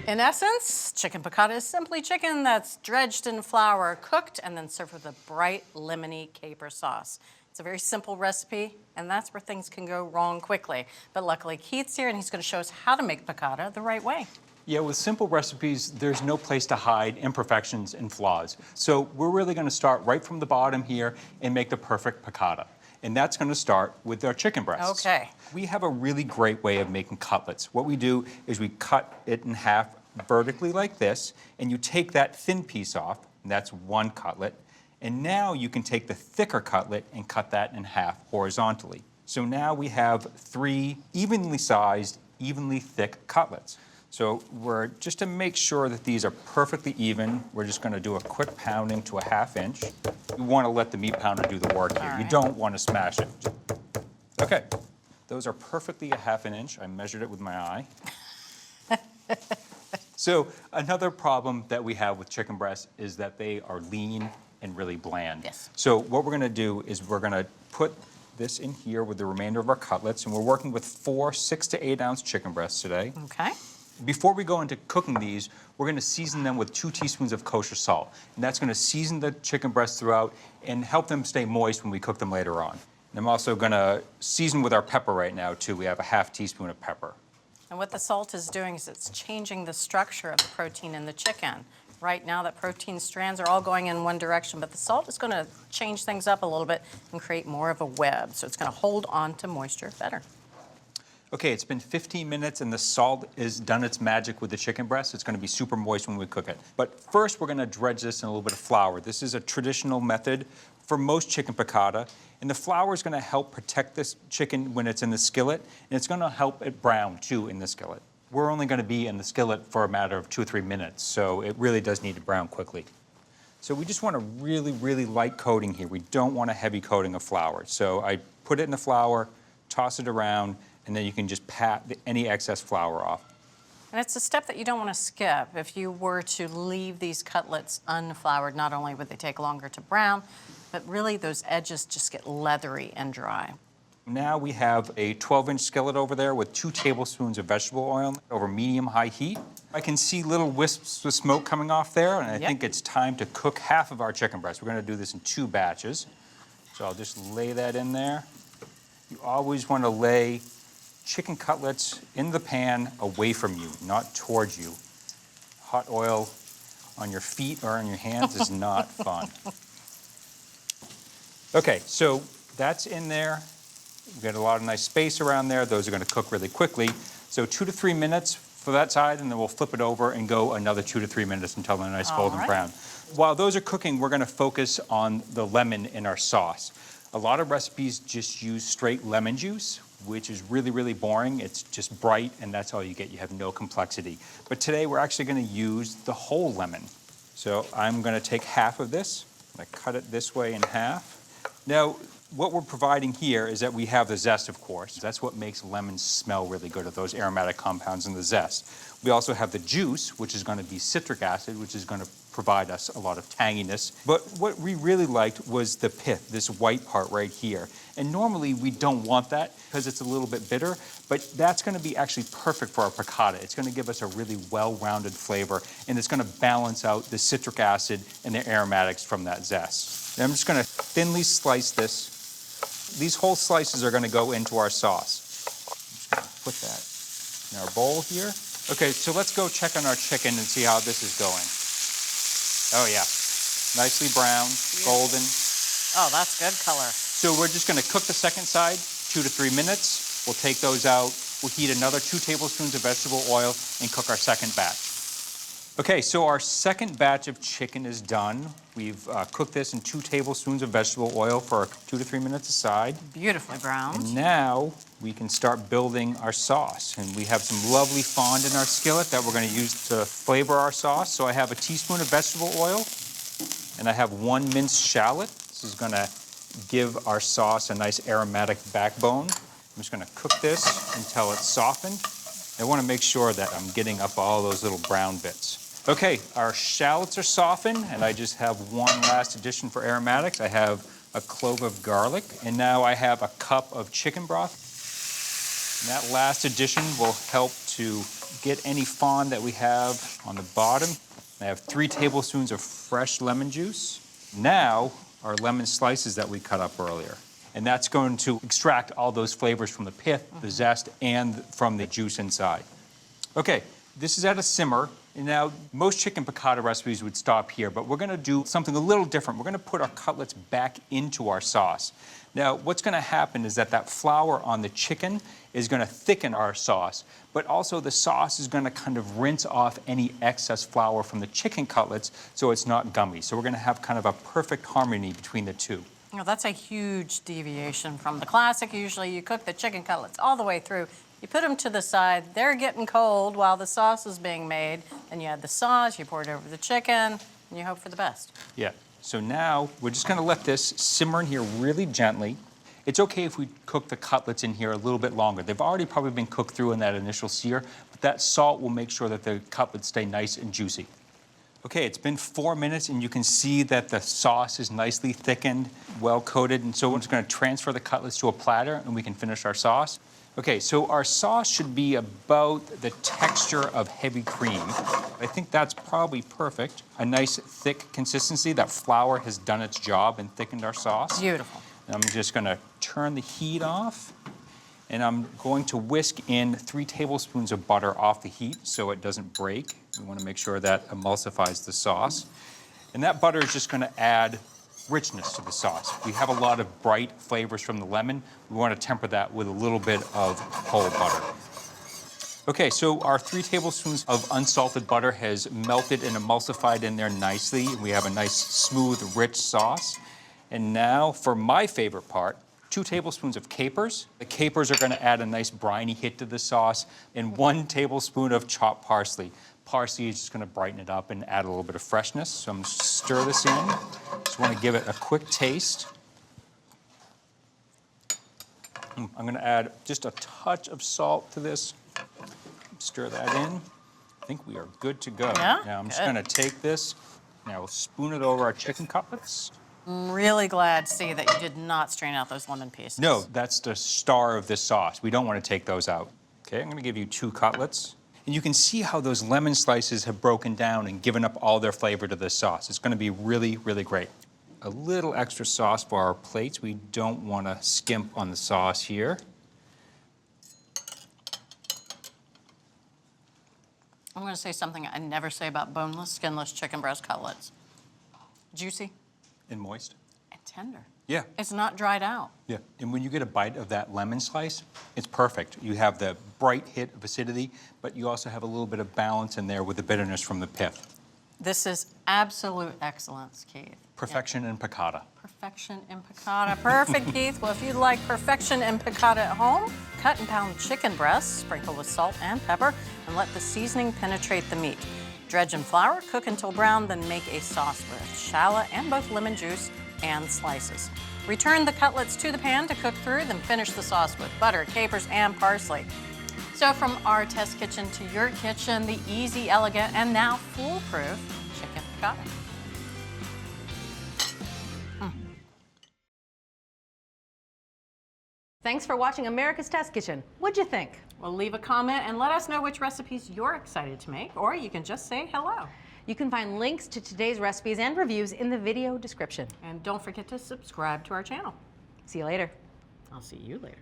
In essence, chicken piccata is simply chicken that's dredged in flour, cooked, and then served with a bright lemony caper sauce. It's a very simple recipe, and that's where things can go wrong quickly. But luckily, Keith's here, and he's going to show us how to make piccata the right way. Yeah, with simple recipes, there's no place to hide imperfections and flaws. So we're really going to start right from the bottom here and make the perfect piccata. And that's going to start with our chicken breasts. Okay. We have a really great way of making cutlets. What we do is we cut it in half vertically like this, and you take that thin piece off, and that's one cutlet. And now you can take the thicker cutlet and cut that in half horizontally. So now we have 3 evenly sized, evenly thick cutlets. So just to make sure that these are perfectly even, we're just going to do a quick pounding to a 1/2 inch. You want to let the meat pounder do the work here. All right. You don't want to smash it. Okay, those are perfectly a 1/2 inch. I measured it with my eye. So another problem that we have with chicken breasts is that they are lean and really bland. Yes. So what we're going to do is we're going to put this in here with the remainder of our cutlets, and we're working with 4 6 to 8 ounce chicken breasts today. Okay. Before we go into cooking these, we're going to season them with 2 teaspoons of kosher salt. And that's going to season the chicken breasts throughout and help them stay moist when we cook them later on. And I'm also going to season with our pepper right now, too. We have a 1/2 teaspoon of pepper. And what the salt is doing is it's changing the structure of the protein in the chicken. Right now, the protein strands are all going in one direction, but the salt is going to change things up a little bit and create more of a web. So it's going to hold on to moisture better. Okay, it's been 15 minutes and the salt has done its magic with the chicken breast. It's going to be super moist when we cook it. But first, we're going to dredge this in a little bit of flour. This is a traditional method for most chicken piccata. And the flour is going to help protect this chicken when it's in the skillet, and it's going to help it brown, too, in the skillet. We're only going to be in the skillet for a matter of 2 or 3 minutes, so it really does need to brown quickly. So we just want a really, really light coating here. We don't want a heavy coating of flour. So I put it in the flour, toss it around, and then you can just pat any excess flour off. And it's a step that you don't want to skip. If you were to leave these cutlets unfloured, not only would they take longer to brown, but really those edges just get leathery and dry. Now we have a 12-inch skillet over there with 2 tablespoons of vegetable oil over medium-high heat. I can see little wisps of smoke coming off there, and I think it's time to cook half of our chicken breast. We're going to do this in 2 batches. So I'll just lay that in there. You always want to lay chicken cutlets in the pan away from you, not towards you. Hot oil on your feet or on your hands is not fun. Okay, so that's in there. We've got a lot of nice space around there. Those are going to cook really quickly. So 2 to 3 minutes for that side, and then we'll flip it over and go another 2 to 3 minutes until they're nice golden brown. While those are cooking, we're going to focus on the lemon in our sauce. A lot of recipes just use straight lemon juice, which is really, really boring. It's just bright, and that's all you get. You have no complexity. But today, we're actually going to use the whole lemon. So I'm going to take half of this. I cut it this way in half. Now, what we're providing here is that we have the zest, of course. That's what makes lemons smell really good, are those aromatic compounds in the zest. We also have the juice, which is going to be citric acid, which is going to provide us a lot of tanginess. But what we really liked was the pith, this white part right here. And normally we don't want that because it's a little bit bitter, but that's going to be actually perfect for our piccata. It's going to give us a really well-rounded flavor, and it's going to balance out the citric acid and the aromatics from that zest. Now I'm just going to thinly slice this. These whole slices are going to go into our sauce. I'm just going to put that in our bowl here. Okay, so let's go check on our chicken and see how this is going. Oh yeah, nicely brown, golden. Oh, that's good color. So we're just going to cook the second side 2 to 3 minutes. We'll take those out. We'll heat another 2 tablespoons of vegetable oil and cook our second batch. Okay, so our second batch of chicken is done. We've cooked this in 2 tablespoons of vegetable oil for 2 to 3 minutes aside. Beautifully browned. And now we can start building our sauce. And we have some lovely fond in our skillet that we're going to use to flavor our sauce. So I have a teaspoon of vegetable oil, and I have 1 minced shallot. This is going to give our sauce a nice aromatic backbone. I'm just going to cook this until it's softened. I want to make sure that I'm getting up all those little brown bits. Okay, our shallots are softened, and I just have one last addition for aromatics. I have a clove of garlic, and now I have a cup of chicken broth. And that last addition will help to get any fond that we have on the bottom. I have 3 tablespoons of fresh lemon juice. Now, our lemon slices that we cut up earlier. And that's going to extract all those flavors from the pith, the zest, and from the juice inside. Okay, this is at a simmer. And now, most chicken piccata recipes would stop here, but we're gonna do something a little different. We're gonna put our cutlets back into our sauce. Now, what's gonna happen is that flour on the chicken is gonna thicken our sauce, but also the sauce is gonna kind of rinse off any excess flour from the chicken cutlets so it's not gummy. So we're gonna have kind of a perfect harmony between the two. You know, that's a huge deviation from the classic. Usually you cook the chicken cutlets all the way through. You put them to the side, they're getting cold while the sauce is being made. Then you add the sauce, you pour it over the chicken, and you hope for the best. Yeah, so now we're just gonna let this simmer in here really gently. It's okay if we cook the cutlets in here a little bit longer. They've already probably been cooked through in that initial sear, but that salt will make sure that the cutlets stay nice and juicy. Okay, it's been 4 minutes and you can see that the sauce is nicely thickened, well coated, and so we're just gonna transfer the cutlets to a platter and we can finish our sauce. Okay, so our sauce should be about the texture of heavy cream. I think that's probably perfect. A nice thick consistency. That flour has done its job and thickened our sauce. Beautiful. And I'm just gonna turn the heat off and I'm going to whisk in 3 tablespoons of butter off the heat so it doesn't break. We wanna make sure that emulsifies the sauce. And that butter is just gonna add richness to the sauce. We have a lot of bright flavors from the lemon. We want to temper that with a little bit of whole butter. Okay, so our 3 tablespoons of unsalted butter has melted and emulsified in there nicely. We have a nice, smooth, rich sauce. And now, for my favorite part, 2 tablespoons of capers. The capers are going to add a nice briny hit to the sauce, and 1 tablespoon of chopped parsley. Parsley is just going to brighten it up and add a little bit of freshness. So I'm going to stir this in. Just want to give it a quick taste. I'm going to add just a touch of salt to this. Stir that in. I think we are good to go. Yeah? Now I'm just going to take this. Now we'll spoon it over our chicken cutlets. I'm really glad to see that you did not strain out those lemon pieces. No, that's the star of this sauce. We don't want to take those out. Okay, I'm going to give you 2 cutlets. And you can see how those lemon slices have broken down and given up all their flavor to this sauce. It's going to be really, really great. A little extra sauce for our plates. We don't want to skimp on the sauce here. I'm going to say something I never say about boneless, skinless chicken breast cutlets. Juicy And moist. and tender. Yeah. It's not dried out. Yeah. And when you get a bite of that lemon slice, it's perfect. You have the bright hit of acidity, but you also have a little bit of balance in there with the bitterness from the pith. This is absolute excellence, Keith. Perfection in piccata. Perfection in piccata. Perfect, Keith. Well, if you'd like perfection in piccata at home, cut and pound chicken breasts, sprinkle with salt and pepper, and let the seasoning penetrate the meat. Dredge in flour, cook until brown, then make a sauce with shallot and both lemon juice and slices. Return the cutlets to the pan to cook through, then finish the sauce with butter, capers, and parsley. So from our test kitchen to your kitchen, the easy, elegant, and now foolproof chicken piccata. Thanks for watching America's Test Kitchen. What'd you think? Well, leave a comment and let us know which recipes you're excited to make, or you can just say hello. You can find links to today's recipes and reviews in the video description. And don't forget to subscribe to our channel. See you later. I'll see you later.